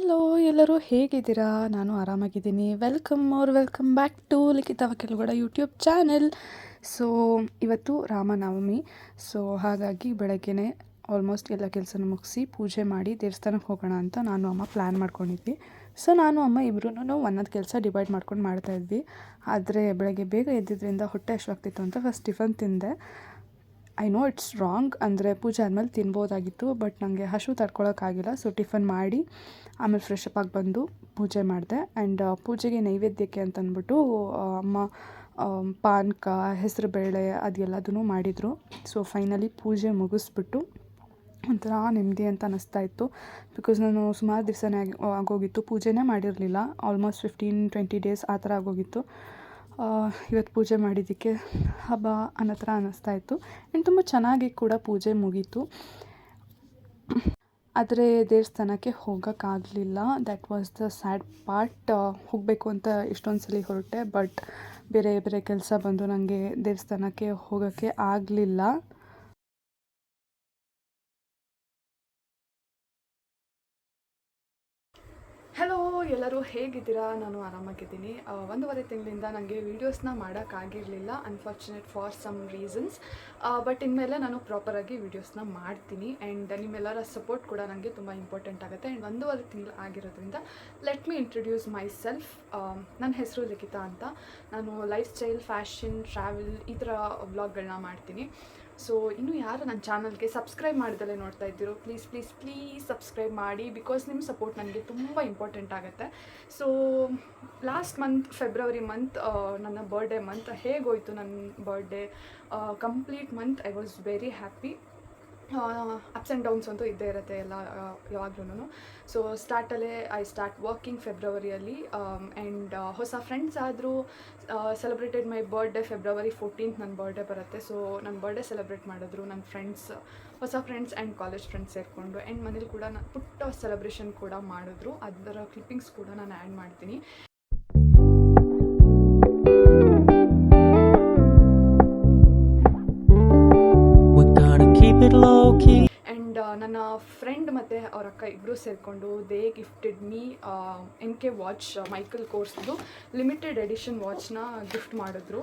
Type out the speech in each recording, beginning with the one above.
Hello ಎಲ್ಲರೂ ಹೇಗಿದ್ದೀರಾ? ನಾನು ಆರಾಮಾಗಿದ್ದೀನಿ. ವೆಲ್ಕಮ್ ಬ್ಯಾಕ್ ಟು ಲಿಖಿತ ವಕೀಲುಗೌಡ ಯೂಟ್ಯೂಬ್ ಚಾನೆಲ್. ಸೊ ಇವತ್ತು ರಾಮನವಮಿ. ಸೊ ಹಾಗಾಗಿ ಬೆಳಗ್ಗೆನೇ ಆಲ್ಮೋಸ್ಟ್ ಎಲ್ಲ ಕೆಲಸನ ಮುಗಿಸಿ ಪೂಜೆ ಮಾಡಿ ದೇವಸ್ಥಾನಕ್ಕೆ ಹೋಗೋಣ ಅಂತ ನಾನು ಅಮ್ಮ ಪ್ಲ್ಯಾನ್ ಮಾಡ್ಕೊಂಡಿದ್ವಿ. ಸೊ ನಾನು ಅಮ್ಮ ಇಬ್ಬರೂ ಒಂದೊಂದು ಕೆಲಸ ಡಿವೈಡ್ ಮಾಡ್ಕೊಂಡು ಮಾಡ್ತಾಯಿದ್ವಿ. ಆದರೆ ಬೆಳಗ್ಗೆ ಬೇಗ ಎದ್ದಿದ್ದರಿಂದ ಹೊಟ್ಟೆ ಹಸಿವಾಗ್ತಿತ್ತು ಅಂತ ಫಸ್ಟ್ ಟಿಫನ್ ತಿಂದೆ. ಐ ನೋ ಇಟ್ಸ್ ರಾಂಗ್, ಅಂದರೆ ಪೂಜೆ ಆದಮೇಲೆ ತಿನ್ಬೋದಾಗಿತ್ತು, ಬಟ್ ನನಗೆ ಹಸಿವು ತಡ್ಕೊಳೋಕ್ಕಾಗಿಲ್ಲ. ಸೊ ಟಿಫನ್ ಮಾಡಿ ಆಮೇಲೆ ಫ್ರೆಶ್ ಅಪ್ ಆಗಿ ಬಂದು ಪೂಜೆ ಮಾಡಿದೆ. ಆ್ಯಂಡ್ ಪೂಜೆಗೆ ನೈವೇದ್ಯಕ್ಕೆ ಅಂತಂದ್ಬಿಟ್ಟು ಅಮ್ಮ ಪಾನಕ, ಹೆಸರುಬೇಳೆ ಅದೆಲ್ಲದೂ ಮಾಡಿದರು. ಸೊ ಫೈನಲಿ ಪೂಜೆ ಮುಗಿಸ್ಬಿಟ್ಟು ಒಂಥರ ನೆಮ್ಮದಿ ಅಂತ ಅನ್ನಿಸ್ತಾ ಇತ್ತು. ಬಿಕಾಸ್ ನಾನು ಸುಮಾರು ದಿವಸನೇ ಆಗೋಗಿತ್ತು, ಪೂಜೆನೇ ಮಾಡಿರಲಿಲ್ಲ. ಆಲ್ಮೋಸ್ಟ್ 15-20 ಡೇಸ್ ಆ ಥರ ಆಗೋಗಿತ್ತು. ಇವತ್ತು ಪೂಜೆ ಮಾಡಿದ್ದಕ್ಕೆ ಹಬ್ಬ ಅನ್ನೋ ಥರ ಅನ್ನಿಸ್ತಾ ಇತ್ತು. ಆ್ಯಂಡ್ ತುಂಬ ಚೆನ್ನಾಗಿ ಕೂಡ ಪೂಜೆ ಮುಗೀತು. ಆದರೆ ದೇವಸ್ಥಾನಕ್ಕೆ ಹೋಗೋಕ್ಕಾಗಲಿಲ್ಲ. That was the sad part. ಹೋಗಬೇಕು ಅಂತ ಇಷ್ಟೊಂದು ಸಲ ಹೊರಟೆ, ಬಟ್ ಬೇರೆ ಬೇರೆ ಕೆಲಸ ಬಂದು ನನಗೆ ದೇವಸ್ಥಾನಕ್ಕೆ ಹೋಗೋಕ್ಕೆ ಆಗಲಿಲ್ಲ. ಹಲೋ ಎಲ್ಲರೂ ಹೇಗಿದ್ದೀರಾ? ನಾನು ಆರಾಮಾಗಿದ್ದೀನಿ. 1.5 ತಿಂಗಳಿಂದ ನನಗೆ ವೀಡಿಯೋಸ್ನ ಮಾಡೋಕ್ಕಾಗಿರಲಿಲ್ಲ, unfortunate for some reasons. But ಇನ್ಮೇಲೆ ನಾನು ಪ್ರಾಪರಾಗಿ ವೀಡಿಯೋಸ್ನ ಮಾಡ್ತೀನಿ. ಆ್ಯಂಡ್ ನಿಮ್ಮೆಲ್ಲರ ಸಪೋರ್ಟ್ ಕೂಡ ನನಗೆ ತುಂಬ ಇಂಪಾರ್ಟೆಂಟ್ ಆಗುತ್ತೆ. ಆ್ಯಂಡ್ 1.5 ತಿಂಗಳು ಆಗಿರೋದ್ರಿಂದ let me introduce my self. ನನ್ನ ಹೆಸರು ಲಿಖಿತ ಅಂತ. ನಾನು ಲೈಫ್ ಸ್ಟೈಲ್, ಫ್ಯಾಷನ್, ಟ್ರಾವೆಲ್ ಈ ಥರ ವ್ಲಾಗ್ಗಳನ್ನ ಮಾಡ್ತೀನಿ. ಸೊ ಇನ್ನೂ ಯಾರು ನನ್ನ ಚಾನಲ್ಗೆ ಸಬ್ಸ್ಕ್ರೈಬ್ ಮಾಡ್ದಲೇ ನೋಡ್ತಾ ಇದ್ದೀರೋ ಪ್ಲೀಸ್ ಸಬ್ಸ್ಕ್ರೈಬ್ ಮಾಡಿ. ಬಿಕಾಸ್ ನಿಮ್ಮ ಸಪೋರ್ಟ್ ನನಗೆ ತುಂಬ ಇಂಪಾರ್ಟೆಂಟ್ ಆಗುತ್ತೆ. So last month February month ನನ್ನ ಬರ್ಡೇ ಮಂತ್ ಹೇಗೋಯಿತು. ನನ್ನ birthday complete month I was very happy. Ups and downs ಅಂತೂ ಇದ್ದೇ ಇರುತ್ತೆ ಎಲ್ಲ ಯಾವಾಗ್ಲೂ. ಸೊ ಸ್ಟಾರ್ಟಲ್ಲೇ ಐ ಸ್ಟಾರ್ಟ್ ವರ್ಕಿಂಗ್ ಫೆಬ್ರವರಿಯಲ್ಲಿ. ಆ್ಯಂಡ್ ಹೊಸ ಫ್ರೆಂಡ್ಸ್ ಆದರೂ celebrated my birthday. February 14th ನನ್ನ ಬರ್ಡೇ ಬರುತ್ತೆ. ಸೊ ನನ್ನ ಬರ್ಡೇ ಸೆಲೆಬ್ರೇಟ್ ಮಾಡಿದ್ರು ನನ್ನ ಫ್ರೆಂಡ್ಸ್, ಹೊಸ ಫ್ರೆಂಡ್ಸ್ ಆ್ಯಂಡ್ ಕಾಲೇಜ್ ಫ್ರೆಂಡ್ಸ್ ಸೇರಿಕೊಂಡು. ಆ್ಯಂಡ್ ಮನೇಲಿ ಕೂಡ ನಾನು ಪುಟ್ಟ ಸೆಲೆಬ್ರೇಷನ್ ಕೂಡ ಮಾಡಿದ್ರು. ಅದರ ಕ್ಲಿಪ್ಪಿಂಗ್ಸ್ ಕೂಡ ನಾನು ಆ್ಯಡ್ ಮಾಡ್ತೀನಿ. ಆ್ಯಂಡ್ ನನ್ನ ಫ್ರೆಂಡ್ ಮತ್ತು ಅವ್ರ ಅಕ್ಕ ಇಬ್ಬರು ಸೇರಿಕೊಂಡು they gifted me MK watch, Michael ಕೋರ್ಸ್ದು ಲಿಮಿಟೆಡ್ ಎಡಿಷನ್ ವಾಚ್ನ ಗಿಫ್ಟ್ ಮಾಡಿದ್ರು.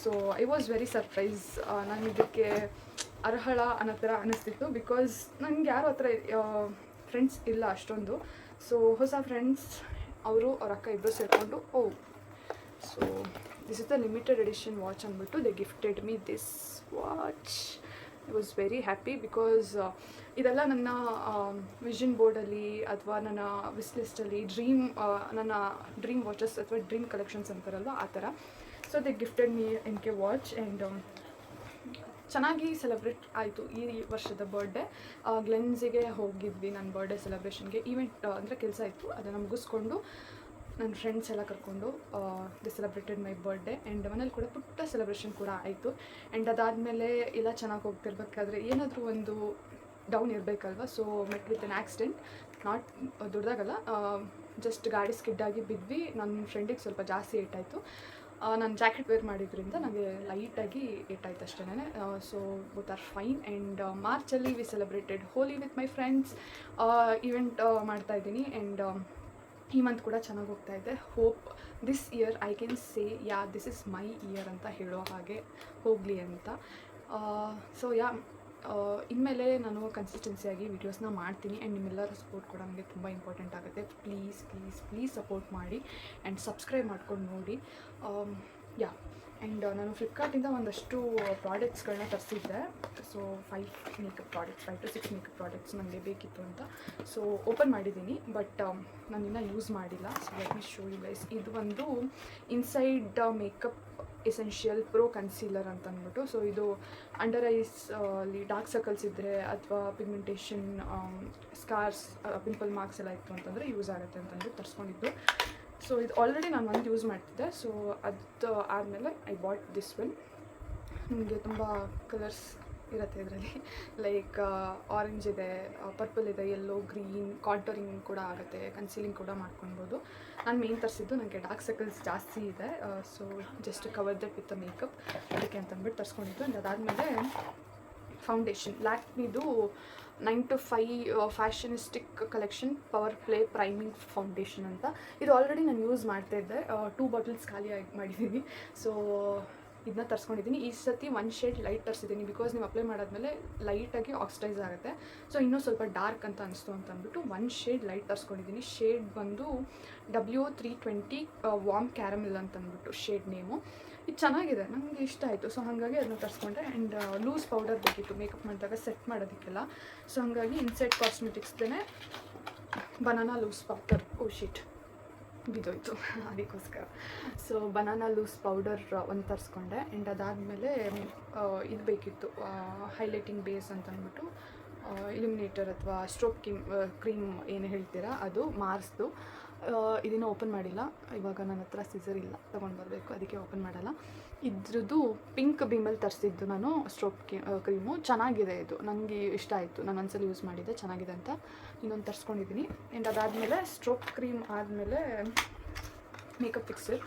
So I was very surprise. ನಾನು ಇದಕ್ಕೆ ಅರ್ಹಳ ಅನ್ನೋ ಥರ ಅನ್ನಿಸ್ತಿತ್ತು. ಬಿಕಾಸ್ ನನಗೆ ಯಾರು ಹತ್ರ ಫ್ರೆಂಡ್ಸ್ ಇಲ್ಲ ಅಷ್ಟೊಂದು. ಸೊ ಹೊಸ ಫ್ರೆಂಡ್ಸ್ ಅವರು ಅವ್ರ ಅಕ್ಕ ಇಬ್ಬರು ಸೇರಿಕೊಂಡು so this is the limited edition watch ಅಂದ್ಬಿಟ್ಟು they gifted me this watch. I was very happy. Because ಇದೆಲ್ಲ ನನ್ನ ವಿಷನ್ ಬೋರ್ಡಲ್ಲಿ ಅಥವಾ ನನ್ನ ವಿಶ್ ಲಿಸ್ಟಲ್ಲಿ ನನ್ನ ಡ್ರೀಮ್ ವಾಚಸ್ ಅಥವಾ ಡ್ರೀಮ್ ಕಲೆಕ್ಷನ್ಸ್ ಅಂತಾರಲ್ವ ಆ ಥರ. So they gifted me MK watch. And ಚೆನ್ನಾಗಿ ಸೆಲೆಬ್ರೇಟ್ ಆಯಿತು ಈ ವರ್ಷದ ಬರ್ಡೇ. ಗ್ಲೆನ್ಸಿಗೆ ಹೋಗಿದ್ವಿ ನನ್ನ ಬರ್ಡೇ ಸೆಲೆಬ್ರೇಷನ್ಗೆ. ಈವೆಂಟ್ ಅಂದರೆ ಕೆಲಸ ಇತ್ತು, ಅದನ್ನು ಮುಗಿಸ್ಕೊಂಡು ನನ್ನ ಫ್ರೆಂಡ್ಸ್ ಎಲ್ಲ ಕರ್ಕೊಂಡು they celebrated my birthday. And ಮನೇಲಿ ಕೂಡ ಪುಟ್ಟ ಸೆಲೆಬ್ರೇಷನ್ ಕೂಡ ಆಯಿತು. ಆ್ಯಂಡ್ ಅದಾದಮೇಲೆ ಎಲ್ಲ ಚೆನ್ನಾಗಿ ಹೋಗ್ತಿರ್ಬೇಕಾದ್ರೆ ಏನಾದರೂ ಒಂದು ಡೌನ್ ಇರಬೇಕಲ್ವ. So met with an accident. Not ದೊಡ್ಡದಾಗಲ್ಲ, ಜಸ್ಟ್ ಗಾಡಿ ಸ್ಕಿಡ್ಡಾಗಿ ಬಿದ್ವಿ. ನನ್ನ ಫ್ರೆಂಡಿಗೆ ಸ್ವಲ್ಪ ಜಾಸ್ತಿ ಏಟಾಯಿತು. ನಾನು ಜಾಕೆಟ್ ವೇರ್ ಮಾಡಿದ್ರಿಂದ ನನಗೆ ಲೈಟಾಗಿ ಏಟಾಯ್ತು ಅಷ್ಟೇ. So both are fine. And ಮಾರ್ಚಲ್ಲಿ we celebrated Holi with my friends. Event ಮಾಡ್ತಾಯಿದ್ದೀನಿ. ಆ್ಯಂಡ್ ಈ ಮಂತ್ ಕೂಡ ಚೆನ್ನಾಗಿ ಹೋಗ್ತಾ ಇದೆ. Hope this year I can say this is my year ಅಂತ ಹೇಳೋ ಹಾಗೆ ಹೋಗಲಿ ಅಂತ. ಸೊ ಇನ್ಮೇಲೆ ನಾನು ಕನ್ಸಿಸ್ಟೆನ್ಸಿಯಾಗಿ ವೀಡಿಯೋಸ್ನ ಮಾಡ್ತೀನಿ. ಆ್ಯಂಡ್ ನಿಮ್ಮೆಲ್ಲರ ಸಪೋರ್ಟ್ ಕೂಡ ನನಗೆ ತುಂಬ ಇಂಪಾರ್ಟೆಂಟ್ ಆಗುತ್ತೆ. ಪ್ಲೀಸ್ ಸಪೋರ್ಟ್ ಮಾಡಿ ಆ್ಯಂಡ್ ಸಬ್ಸ್ಕ್ರೈಬ್ ಮಾಡ್ಕೊಂಡು ನೋಡಿ. ಆ್ಯಂಡ್ ನಾನು ಫ್ಲಿಪ್ಕಾರ್ಟಿಂದ ಒಂದಷ್ಟು ಪ್ರಾಡಕ್ಟ್ಸ್ಗಳನ್ನ ತರಿಸಿದ್ದೆ. ಸೊ 5 to 6 ಮೇಕಪ್ ಪ್ರಾಡಕ್ಟ್ಸ್ ನನಗೆ ಬೇಕಿತ್ತು ಅಂತ. ಸೊ ಓಪನ್ ಮಾಡಿದ್ದೀನಿ, ಬಟ್ ನಾನು ಇನ್ನೂ ಯೂಸ್ ಮಾಡಿಲ್ಲ. So let me show you guys. ಇದು ಒಂದು inside makeup essential pro concealer ಅಂತ ಅಂದ್ಬಿಟ್ಟು. ಸೊ ಇದು ಅಂಡರ್ ಐಸ್ ಅಲ್ಲಿ ಡಾರ್ಕ್ ಸರ್ಕಲ್ಸ್ ಇದ್ದರೆ ಅಥವಾ ಪಿಗ್ಮೆಂಟೇಷನ್, ಸ್ಕಾರ್ಸ್, ಪಿಂಪಲ್ ಮಾರ್ಕ್ಸ್ ಎಲ್ಲ ಇತ್ತು ಅಂತಂದರೆ ಯೂಸ್ ಆಗುತ್ತೆ ಅಂತಂದ್ಬಿಟ್ಟು ತರಿಸ್ಕೊಂಡಿದ್ದು. ಸೊ ಇದು ಆಲ್ರೆಡಿ ನಾನು ಒಂದು ಯೂಸ್ ಮಾಡ್ತಿದ್ದೆ. ಸೊ ಅದು ಆದಮೇಲೆ ಐ ಬಾಟ್ ದಿಸ್ ಒನ್. ನಿಮಗೆ ತುಂಬ ಕಲರ್ಸ್ ಇರುತ್ತೆ ಇದರಲ್ಲಿ. ಲೈಕ್ ಆರೆಂಜ್ ಇದೆ, ಪರ್ಪಲ್ ಇದೆ, ಯೆಲ್ಲೋ, ಗ್ರೀನ್, ಕಾಂಟೋರಿಂಗ್ ಕೂಡ ಆಗುತ್ತೆ, ಕನ್ಸೀಲಿಂಗ್ ಕೂಡ ಮಾಡ್ಕೊಳ್ಬೋದು. ನಾನು ಮೇನ್ ತರಿಸಿದ್ದು ನನಗೆ ಡಾರ್ಕ್ ಸರ್ಕಲ್ಸ್ ಜಾಸ್ತಿ ಇದೆ. So just cover that with the makeup, ಅದಕ್ಕೆ ಅಂತಂದ್ಬಿಟ್ಟು ತರಿಸ್ಕೊಂಡಿದ್ದು. ಆ್ಯಂಡ್ ಅದಾದಮೇಲೆ ಫೌಂಡೇಶನ್ ಲ್ಯಾಕ್ಮಿದು 9 to 5 fashionistic collection power play priming foundation ಅಂತ. ಇದು ಆಲ್ರೆಡಿ ನಾನು ಯೂಸ್ ಮಾಡ್ತಾಯಿದ್ದೆ, 2 ಬಾಟಲ್ಸ್ ಖಾಲಿ ಮಾಡಿದ್ದೀನಿ. ಸೊ ಇದನ್ನ ತರಿಸ್ಕೊಂಡಿದ್ದೀನಿ. ಈ ಸತಿ 1 ಶೇಡ್ ಲೈಟ್ ತರಿಸಿದ್ದೀನಿ, ಬಿಕಾಸ್ ನೀವು ಅಪ್ಲೈ ಮಾಡಾದ್ಮೇಲೆ ಲೈಟಾಗಿ ಆಕ್ಸಿಡೈಸ್ ಆಗುತ್ತೆ. ಸೊ ಇನ್ನೂ ಸ್ವಲ್ಪ ಡಾರ್ಕ್ ಅಂತ ಅನಿಸ್ತು ಅಂತ ಅಂದ್ಬಿಟ್ಟು 1 ಶೇಡ್ ಲೈಟ್ ತರಿಸ್ಕೊಂಡಿದ್ದೀನಿ. ಶೇಡ್ ಬಂದು W320 ವಾರ್ಮ್ ಕ್ಯಾರಮೆಲ್ ಅಂತ ಅಂದ್ಬಿಟ್ಟು ಶೇಡ್ ನೇಮು. ಇದು ಚೆನ್ನಾಗಿದೆ, ನನಗೆ ಇಷ್ಟ ಆಯಿತು. ಸೊ ಹಾಗಾಗಿ ಅದನ್ನ ತರಿಸ್ಕೊಂಡೆ. ಆ್ಯಂಡ್ ಲೂಸ್ ಪೌಡರ್ ಬೇಕಿತ್ತು ಮೇಕಪ್ ಮಾಡಿದಾಗ ಸೆಟ್ ಮಾಡೋದಕ್ಕೆಲ್ಲ. ಸೊ ಹಾಗಾಗಿ ಇನ್ಸೈಡ್ ಕಾಸ್ಮೆಟಿಕ್ಸ್ದೇ ಬನಾನಾ ಲೂಸ್ ಪೌಡರ್, ಶೀಟ್ ಬಿದ್ದೋಯ್ತು ಅದಕ್ಕೋಸ್ಕರ. ಸೊ ಬನಾನಾ ಲೂಸ್ ಪೌಡರ್ ಒಂದು ತರಿಸ್ಕೊಂಡೆ. ಆ್ಯಂಡ್ ಅದಾದಮೇಲೆ ಇದು ಬೇಕಿತ್ತು, ಹೈಲೈಟಿಂಗ್ ಬೇಸ್ ಅಂತ ಅಂದ್ಬಿಟ್ಟು ಇಲ್ಯುಮಿನೇಟರ್ ಅಥವಾ ಸ್ಟ್ರೋಕ್ ಕ್ರೀಮ್ ಏನು ಹೇಳ್ತೀರಾ ಅದು ಮಾರ್ಸ್ದು. ಇದನ್ನು ಓಪನ್ ಮಾಡಿಲ್ಲ, ಇವಾಗ ನನ್ನ ಹತ್ರ ಸಿಸರ್ ಇಲ್ಲ, ತೊಗೊಂಡು ಬರಬೇಕು, ಅದಕ್ಕೆ ಓಪನ್ ಮಾಡಲ್ಲ. ಇದ್ರದ್ದು ಪಿಂಕ್ ಬೀಮಲ್ಲಿ ತರಿಸಿದ್ದು ನಾನು ಸ್ಟ್ರೋಕ್ ಕ್ರೀಮು. ಚೆನ್ನಾಗಿದೆ, ಇದು ನನಗೆ ಇಷ್ಟ ಆಯಿತು. ನಾನು ಒಂದ್ಸಲ ಯೂಸ್ ಮಾಡಿದ್ದೆ, ಚೆನ್ನಾಗಿದೆ ಅಂತ ಇನ್ನೊಂದು ತರಿಸ್ಕೊಂಡಿದ್ದೀನಿ. ಆ್ಯಂಡ್ ಅದಾದಮೇಲೆ ಸ್ಟ್ರೋಕ್ ಕ್ರೀಮ್ ಆದಮೇಲೆ ಮೇಕಪ್ ಫಿಕ್ಸರ್.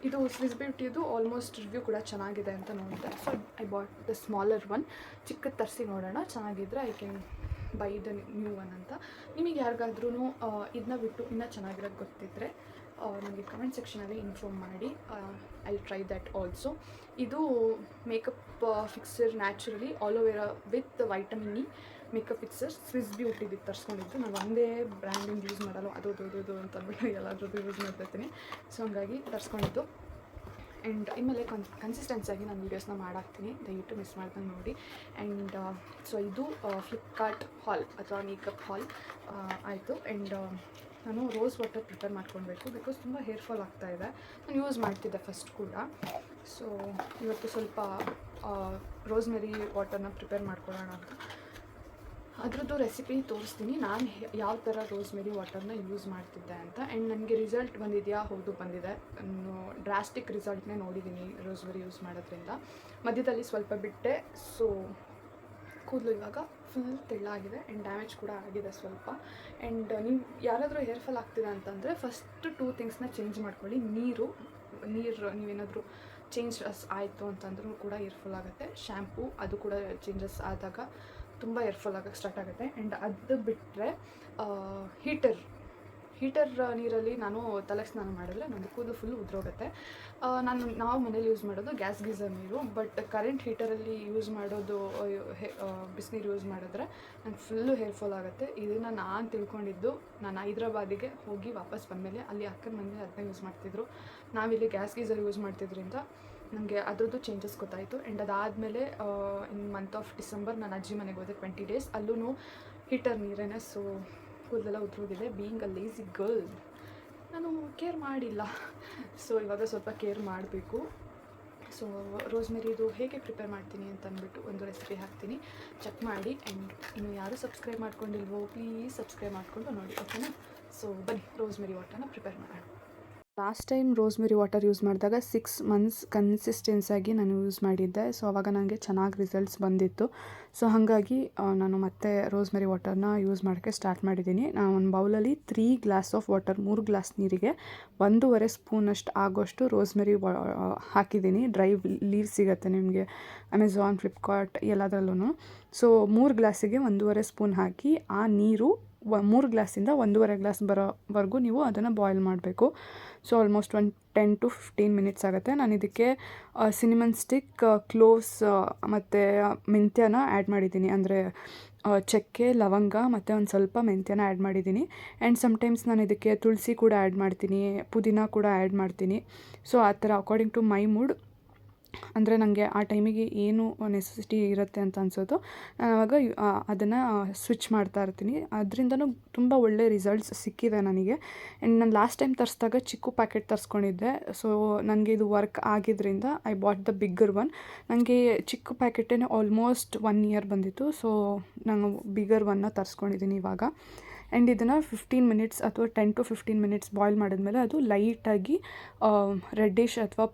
ಇದು ಸ್ವಿಸ್ ಬ್ಯೂಟಿದು ಆಲ್ಮೋಸ್ಟ್ ರಿವ್ಯೂ ಕೂಡ ಚೆನ್ನಾಗಿದೆ ಅಂತ ನೋಡಿದೆ. So I bought the smaller one. ಚಿಕ್ಕದು ತರಿಸಿ ನೋಡೋಣ, ಚೆನ್ನಾಗಿದ್ದರೆ I can buy the new one ಅಂತ. ನಿಮಗೆ ಯಾರಿಗಾದ್ರೂ ಇದನ್ನ ಬಿಟ್ಟು ಇನ್ನೂ ಚೆನ್ನಾಗಿರೋದು ಗೊತ್ತಿದ್ದರೆ ನನಗೆ ಕಮೆಂಟ್ ಸೆಕ್ಷನಲ್ಲಿ ಇನ್ಫಾರ್ಮ್ ಮಾಡಿ. I try that also. ಇದು makeup fixer naturally aloe vera with vitamin E makeup fixer Swiss ಬ್ಯೂಟಿದು ತರಿಸ್ಕೊಂಡಿದ್ದು. ನಾನು ಒಂದೇ ಬ್ರ್ಯಾಂಡಿಂಗ್ ಯೂಸ್ ಮಾಡಲ್ಲ, ಅದು ಅಂತ ಅಂದ್ಬಿಟ್ಟು ಎಲ್ಲಾದ್ರದ್ದು ಯೂಸ್ ಮಾಡ್ತಾಯಿರ್ತೀನಿ. ಸೊ ಹಂಗಾಗಿ ತರಿಸ್ಕೊಂಡಿದ್ದು. ಆ್ಯಂಡ್ ಇನ್ಮೇಲೆ ಕನ್ಸಿಸ್ಟೆನ್ಸಿಯಾಗಿ ನಾನು ವೀಡಿಯೋಸ್ನ ಮಾಡಾಕ್ತೀನಿ, ದಯವಿಟ್ಟು ಮಿಸ್ ಮಾಡ್ದಂಗೆ ನೋಡಿ. ಆ್ಯಂಡ್ ಸೊ ಇದು ಫ್ಲಿಪ್ಕಾರ್ಟ್ ಹಾಲ್ ಅಥವಾ ಮೇಕಪ್ ಹಾಲ್ ಆಯಿತು. ಆ್ಯಂಡ್ ನಾನು ರೋಸ್ ವಾಟರ್ ಪ್ರಿಪೇರ್ ಮಾಡ್ಕೊಳ್ಬೇಕು, ಬಿಕಾಸ್ ತುಂಬ ಹೇರ್ ಫಾಲ್ ಆಗ್ತಾಯಿದೆ. ನಾನು ಯೂಸ್ ಮಾಡ್ತಿದ್ದೆ ಫಸ್ಟ್ ಕೂಡ. ಸೊ ಇವತ್ತು ಸ್ವಲ್ಪ ರೋಸ್ಮೆರಿ ವಾಟರ್ನ ಪ್ರಿಪೇರ್ ಮಾಡ್ಕೊಳ್ಳೋಣ ಅಂತ. ಅದರದ್ದು ರೆಸಿಪಿ ತೋರಿಸ್ತೀನಿ, ನಾನು ಯಾವ ಥರ ರೋಸ್ಮೆರಿ ವಾಟರ್ನ ಯೂಸ್ ಮಾಡ್ತಿದ್ದೆ ಅಂತ. ಆ್ಯಂಡ್ ನನಗೆ ರಿಸಲ್ಟ್ ಬಂದಿದೆಯಾ? ಹೌದು ಬಂದಿದೆ. ನಾನು ಡ್ರಾಸ್ಟಿಕ್ ರಿಸಲ್ಟ್ನೇ ನೋಡಿದ್ದೀನಿ ರೋಸ್ಮೆರಿ ಯೂಸ್ ಮಾಡೋದ್ರಿಂದ. ಮಧ್ಯದಲ್ಲಿ ಸ್ವಲ್ಪ ಬಿಟ್ಟೆ, ಸೊ ಕೂದಲು ಇವಾಗ ಫುಲ್ ತೆಳ್ಳಾಗಿದೆ. ಆ್ಯಂಡ್ ಡ್ಯಾಮೇಜ್ ಕೂಡ ಆಗಿದೆ ಸ್ವಲ್ಪ. ಆ್ಯಂಡ್ ನೀವು ಯಾರಾದರೂ ಹೇರ್ ಫಾಲ್ ಆಗ್ತಿದೆ ಅಂತಂದರೆ ಫಸ್ಟ್ 2 ಥಿಂಗ್ಸ್ನ ಚೇಂಜ್ ಮಾಡ್ಕೊಳ್ಳಿ. ನೀರು ನೀವೇನಾದರೂ ಚೇಂಜಸ್ ಆಯಿತು ಅಂತಂದ್ರೂ ಕೂಡ ಹೇರ್ ಫಾಲ್ ಆಗುತ್ತೆ. ಶ್ಯಾಂಪು ಅದು ಕೂಡ ಚೇಂಜಸ್ ಆದಾಗ ತುಂಬ ಹೇರ್ ಫಾಲ್ ಆಗೋಕ್ಕೆ ಸ್ಟಾರ್ಟ್ ಆಗುತ್ತೆ. ಆ್ಯಂಡ್ ಅದು ಬಿಟ್ಟರೆ ಹೀಟರ್ ನೀರಲ್ಲಿ ನಾನು ತಲೆ ಸ್ನಾನ ಮಾಡಿದ್ರೆ ನನ್ನ ಕೂದಲು ಫುಲ್ ಉದ್ರೋಗುತ್ತೆ. ನಾವು ಮನೇಲಿ ಯೂಸ್ ಮಾಡೋದು ಗ್ಯಾಸ್ ಗೀಸರ್ ನೀರು, ಬಟ್ ಕರೆಂಟ್ ಹೀಟರಲ್ಲಿ ಯೂಸ್ ಮಾಡೋದು ಬಿಸಿನೀರು ಯೂಸ್ ಮಾಡಿದ್ರೆ ನಂಗೆ ಫುಲ್ಲು ಹೇರ್ ಫಾಲ್ ಆಗುತ್ತೆ. ಇದನ್ನು ನಾನು ತಿಳ್ಕೊಂಡಿದ್ದು ನಾನು ಹೈದ್ರಾಬಾದಿಗೆ ಹೋಗಿ ವಾಪಸ್ ಬಂದಮೇಲೆ ಅಲ್ಲಿ ಅಕ್ಕನ ಮನೇಲಿ ಅದನ್ನ ಯೂಸ್ ಮಾಡ್ತಿದ್ರು. ನಾವಿಲ್ಲಿ ಗ್ಯಾಸ್ ಗೀಸರ್ ಯೂಸ್ ಮಾಡ್ತಿದ್ರಿಂದ ನನಗೆ ಅದರದ್ದು ಚೇಂಜಸ್ ಗೊತ್ತಾಯಿತು. ಆ್ಯಂಡ್ ಅದಾದಮೇಲೆ ಇನ್ ಮಂತ್ ಆಫ್ ಡಿಸೆಂಬರ್ ನಾನು ಅಜ್ಜಿ ಮನೆಗೆ ಹೋದೆ 20 days. ಅಲ್ಲೂ ಹೀಟರ್ ನೀರೇನೆ. ಸೊ ಕೂದಲೆಲ್ಲ ಉದ್ರೋಗಿದೆ. ಬೀಯಿಂಗ್ ಅ ಲೇಸಿ ಗರ್ಲ್ ನಾನು ಕೇರ್ ಮಾಡಿಲ್ಲ. ಸೊ ಇವಾಗ ಸ್ವಲ್ಪ ಕೇರ್ ಮಾಡಬೇಕು. ಸೊ ರೋಸ್ಮೆರಿದು ಹೇಗೆ ಪ್ರಿಪೇರ್ ಮಾಡ್ತೀನಿ ಅಂತ ಅಂದ್ಬಿಟ್ಟು ಒಂದು ರೆಸಿಪಿ ಹಾಕ್ತೀನಿ, ಚೆಕ್ ಮಾಡಿ. ಆ್ಯಂಡ್ ಇನ್ನು ಯಾರು ಸಬ್ಸ್ಕ್ರೈಬ್ ಮಾಡ್ಕೊಂಡಿಲ್ವೋ ಪ್ಲೀಸ್ ಸಬ್ಸ್ಕ್ರೈಬ್ ಮಾಡಿಕೊಂಡು ನೋಡಿ, ಓಕೆನಾ? ಸೊ ಬನ್ನಿ ರೋಸ್ಮೆರಿ ವಾಟರ್ನ ಪ್ರಿಪೇರ್ ಮಾಡೋಣ. Last time rosemary water use ಮಾಡಿದಾಗ 6 months ಕನ್ಸಿಸ್ಟೆನ್ಸಿಯಾಗಿ ನಾನು ಯೂಸ್ ಮಾಡಿದ್ದೆ. ಸೊ ಆವಾಗ ನನಗೆ ಚೆನ್ನಾಗಿ ರಿಸಲ್ಟ್ಸ್ ಬಂದಿತ್ತು. ಸೊ ಹಾಗಾಗಿ ನಾನು ಮತ್ತೆ ರೋಸ್ಮೆರಿ ವಾಟರ್ನ ಯೂಸ್ ಮಾಡೋಕ್ಕೆ ಸ್ಟಾರ್ಟ್ ಮಾಡಿದ್ದೀನಿ. ನಾನು ಒಂದು ಬೌಲಲ್ಲಿ 3 ಗ್ಲಾಸ್ ಆಫ್ ವಾಟರ್, 3 ಗ್ಲಾಸ್ ನೀರಿಗೆ 1.5 ಸ್ಪೂನಷ್ಟು ಆಗೋಷ್ಟು ರೋಸ್ಮೆರಿ ಹಾಕಿದ್ದೀನಿ. ಡ್ರೈ ಲೀವ್ಸ್ ಸಿಗುತ್ತೆ ನಿಮಗೆ ಅಮೆಝಾನ್, ಫ್ಲಿಪ್ಕಾರ್ಟ್ ಎಲ್ಲದರಲ್ಲೂ. ಸೊ 3 ಗ್ಲಾಸಿಗೆ 1.5 ಸ್ಪೂನ್ ಹಾಕಿ ಆ ನೀರು 3 ಗ್ಲಾಸಿಂದ 1.5 ಗ್ಲಾಸ್ ಬರೋವರೆಗೂ ನೀವು ಅದನ್ನು ಬಾಯ್ಲ್ ಮಾಡಬೇಕು. ಸೊ ಆಲ್ಮೋಸ್ಟ್ 10 to 15 minutes ಆಗುತ್ತೆ. ನಾನು ಇದಕ್ಕೆ ಸಿನಿಮನ್ ಸ್ಟಿಕ್, ಕ್ಲೋವ್ಸ್ ಮತ್ತು ಮೆಂತ್ಯನ ಆ್ಯಡ್ ಮಾಡಿದ್ದೀನಿ. ಅಂದರೆ ಚಕ್ಕೆ, ಲವಂಗ ಮತ್ತು ಒಂದು ಸ್ವಲ್ಪ ಮೆಂತ್ಯನ ಆ್ಯಡ್ ಮಾಡಿದ್ದೀನಿ. ಆ್ಯಂಡ್ ಸಮ್ಟೈಮ್ಸ್ ನಾನು ಇದಕ್ಕೆ ತುಳಸಿ ಕೂಡ ಆ್ಯಡ್ ಮಾಡ್ತೀನಿ, ಪುದೀನ ಕೂಡ ಆ್ಯಡ್ ಮಾಡ್ತೀನಿ. ಸೊ ಆ ಥರ ಅಕಾರ್ಡಿಂಗ್ ಟು ಮೈ ಮೂಡ್, ಅಂದರೆ ನನಗೆ ಆ ಟೈಮಿಗೆ ಏನು ನೆಸೆಸಿಟಿ ಇರುತ್ತೆ ಅಂತ ಅನಿಸೋದು ನಾನು ಆವಾಗ ಅದನ್ನು ಸ್ವಿಚ್ ಮಾಡ್ತಾ ಇರ್ತೀನಿ. ಅದರಿಂದನೂ ತುಂಬ ಒಳ್ಳೆ ರಿಸಲ್ಟ್ಸ್ ಸಿಕ್ಕಿದೆ ನನಗೆ. ಆ್ಯಂಡ್ ನಾನು ಲಾಸ್ಟ್ ಟೈಮ್ ತರಿಸಿದಾಗ ಚಿಕ್ಕ ಪ್ಯಾಕೆಟ್ ತರಿಸ್ಕೊಂಡಿದ್ದೆ. ಸೊ ನನಗೆ ಇದು ವರ್ಕ್ ಆಗಿದ್ದರಿಂದ I bought the bigger one. ನನಗೆ ಚಿಕ್ಕ ಪ್ಯಾಕೆಟೇ ಆಲ್ಮೋಸ್ಟ್ 1 year ಬಂದಿತ್ತು. ಸೊ ನಾನು ಬಿಗ್ಗರ್ ಒನ್ನ ತರಿಸ್ಕೊಂಡಿದ್ದೀನಿ ಇವಾಗ. ಆ್ಯಂಡ್ ಇದನ್ನು 15 minutes ಅಥವಾ 10 to 15 minutes ಬಾಯ್ಲ್ ಮಾಡಿದ್ಮೇಲೆ ಅದು ಲೈಟಾಗಿ ರೆಡ್ಡಿಶ್ ಅಥವಾ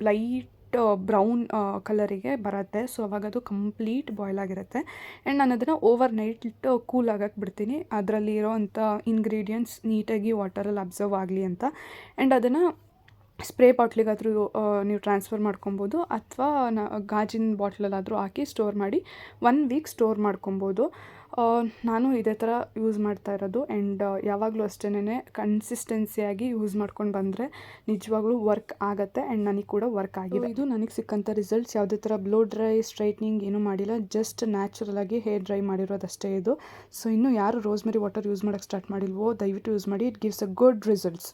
ಲೈಟ್ ಬ್ರೌನ್ ಕಲರಿಗೆ ಬರುತ್ತೆ. ಸೊ ಅವಾಗ ಅದು ಕಂಪ್ಲೀಟ್ ಬಾಯ್ಲ್ ಆಗಿರುತ್ತೆ. ಆ್ಯಂಡ್ ನಾನು ಅದನ್ನು ಓವರ್ ನೈಟ್ ಕೂಲ್ ಆಗಕ್ಕೆ ಬಿಡ್ತೀನಿ, ಅದರಲ್ಲಿ ಇರೋವಂಥ ಇಂಗ್ರೀಡಿಯೆಂಟ್ಸ್ ನೀಟಾಗಿ ವಾಟರಲ್ಲಿ ಅಬ್ಸರ್ವ್ ಆಗಲಿ ಅಂತ. ಆ್ಯಂಡ್ ಅದನ್ನು ಸ್ಪ್ರೇ ಬಾಟ್ಲಿಗಾದರೂ ನೀವು ಟ್ರಾನ್ಸ್ಫರ್ ಮಾಡ್ಕೊಬೋದು, ಅಥವಾ ಗಾಜಿನ ಬಾಟ್ಲಲ್ಲಾದರೂ ಹಾಕಿ ಸ್ಟೋರ್ ಮಾಡಿ 1 ವೀಕ್ ಸ್ಟೋರ್ ಮಾಡ್ಕೊಬೋದು. ನಾನು ಇದೇ ಥರ ಯೂಸ್ ಮಾಡ್ತಾ ಇರೋದು. ಆ್ಯಂಡ್ ಯಾವಾಗಲೂ ಅಷ್ಟೇ ಕನ್ಸಿಸ್ಟೆನ್ಸಿಯಾಗಿ ಯೂಸ್ ಮಾಡ್ಕೊಂಡು ಬಂದರೆ ನಿಜವಾಗ್ಲೂ ವರ್ಕ್ ಆಗುತ್ತೆ. ಆ್ಯಂಡ್ ನನಗೆ ಕೂಡ ವರ್ಕ್ ಆಗಿದೆ. ಇದು ನನಗೆ ಸಿಕ್ಕಂಥ ರಿಸಲ್ಟ್ಸ್. ಯಾವುದೇ ಥರ ಬ್ಲೋ ಡ್ರೈ, ಸ್ಟ್ರೈಟ್ನಿಂಗ್ ಏನೂ ಮಾಡಿಲ್ಲ, ಜಸ್ಟ್ ನ್ಯಾಚುರಲಾಗಿ ಹೇರ್ ಡ್ರೈ ಮಾಡಿರೋದಷ್ಟೇ ಇದು. ಸೊ ಇನ್ನೂ ಯಾರು ರೋಸ್ಮೆರಿ ವಾಟರ್ ಯೂಸ್ ಮಾಡೋಕ್ಕೆ ಸ್ಟಾರ್ಟ್ ಮಾಡಿಲ್ವೋ ದಯವಿಟ್ಟು ಯೂಸ್ ಮಾಡಿ. It gives a good results.